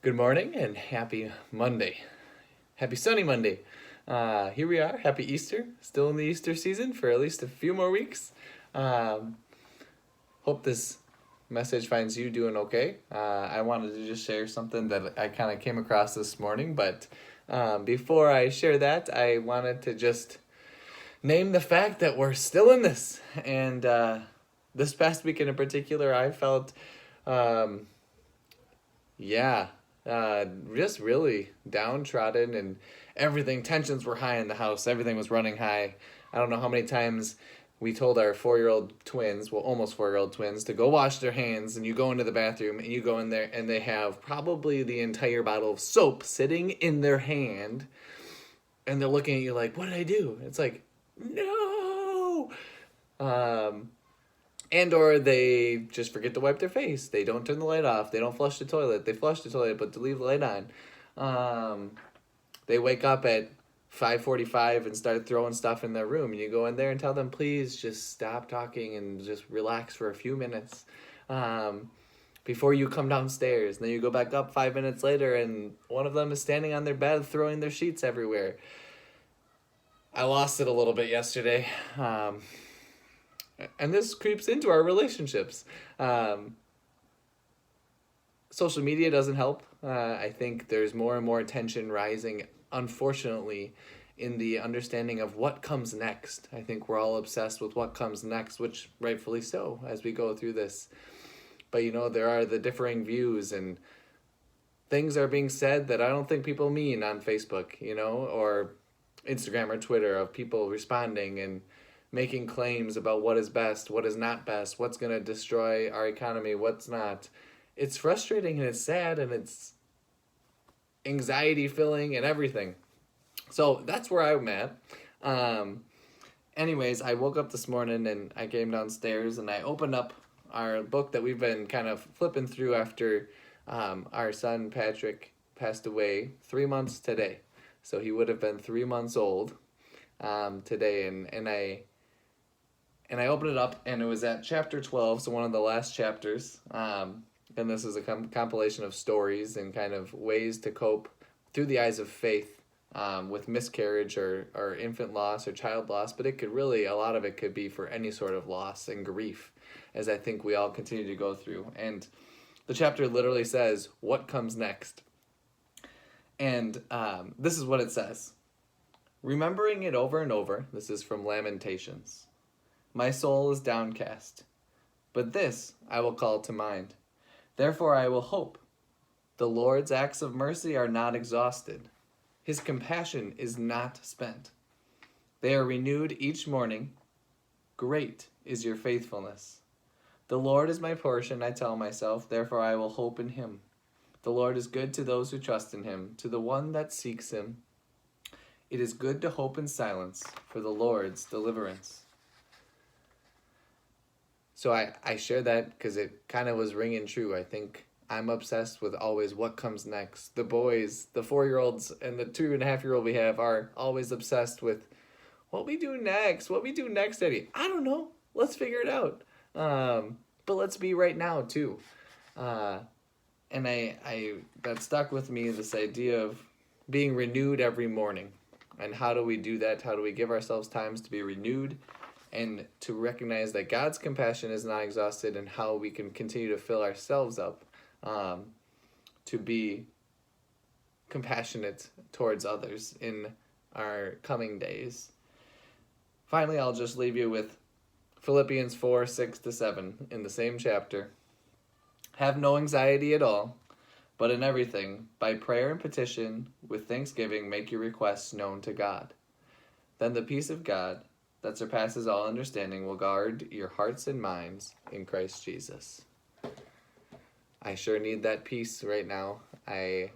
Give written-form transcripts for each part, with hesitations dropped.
Good morning and happy Monday. Happy sunny Monday. Here we are. Happy Easter. Still in the Easter season for at least a few more weeks. Um, Hope this message finds you doing okay. I wanted to just share something that I kind of came across this morning, but before I share that, I wanted to just name the fact that we're still in this. And this past weekend in particular, I felt, um, yeah, just really downtrodden and everything. Tensions were high in the house. Everything was running high. I don't know how many times we told our 4-year-old twins, well, almost 4-year-old twins, to go wash their hands. And you go into the bathroom and you go in there and they have probably the entire bottle of soap sitting in their hand. And they're looking at you like, what did I do? It's like, no. Um, and or they just forget to wipe their face. They don't turn the light off. They don't flush the toilet. They flush the toilet, but to leave the light on. They wake up at 5:45 and start throwing stuff in their room. And you go in there and tell them, please just stop talking and just relax for a few minutes before you come downstairs. And then you go back up 5 minutes later and one of them is standing on their bed throwing their sheets everywhere. I lost it a little bit yesterday. And this creeps into our relationships. Social media doesn't help. I think there's more and more tension rising, unfortunately, in the understanding of what comes next. I think we're all obsessed with what comes next, which rightfully so as we go through this. But there are the differing views and things are being said that I don't think people mean on Facebook, or Instagram or Twitter, of people responding and making claims about what is best, what is not best, what's going to destroy our economy, what's not. It's frustrating and it's sad and it's anxiety-filling and everything. So that's where I'm at. Anyways, I woke up this morning and I came downstairs and I opened up our book that we've been kind of flipping through after our son Patrick passed away 3 months today. So he would have been 3 months old today, and I opened it up, and it was at chapter 12, so one of the last chapters. And this is a compilation of stories and kind of ways to cope through the eyes of faith with miscarriage or infant loss or child loss. But it could really, a lot of it could be for any sort of loss and grief, as I think we all continue to go through. And the chapter literally says, what comes next? And this is what it says. Remembering it over and over, this is from Lamentations. My soul is downcast, but this I will call to mind. Therefore I will hope. The Lord's acts of mercy are not exhausted. His compassion is not spent. They are renewed each morning. Great is your faithfulness. The Lord is my portion, I tell myself, therefore I will hope in him. The Lord is good to those who trust in him, to the one that seeks him. It is good to hope in silence for the Lord's deliverance. So I share that because it kind of was ringing true. I think I'm obsessed with always what comes next. The boys, the 4-year-olds and the 2.5-year-old we have are always obsessed with what we do next. What we do next, Eddie? I don't know. Let's figure it out. But let's be right now too. And I that stuck with me, this idea of being renewed every morning. And how do we do that? How do we give ourselves times to be renewed and to recognize that God's compassion is not exhausted, and how we can continue to fill ourselves up to be compassionate towards others in our coming days. Finally, I'll just leave you with Philippians 4:6-7 in the same chapter. Have no anxiety at all, but in everything, by prayer and petition, with thanksgiving, make your requests known to God. Then the peace of God, that surpasses all understanding, will guard your hearts and minds in Christ Jesus. I sure need that peace right now. I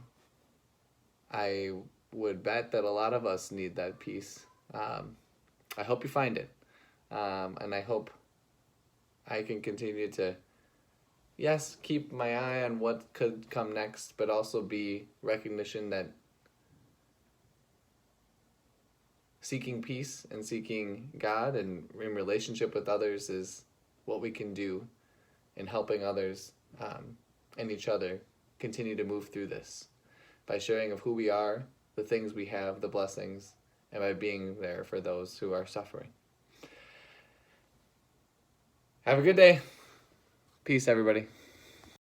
would bet that a lot of us need that peace. I hope you find it. And I hope I can continue to, yes, keep my eye on what could come next, but also be recognition that seeking peace and seeking God and in relationship with others is what we can do in helping others and each other continue to move through this by sharing of who we are, the things we have, the blessings, and by being there for those who are suffering. Have a good day. Peace, everybody.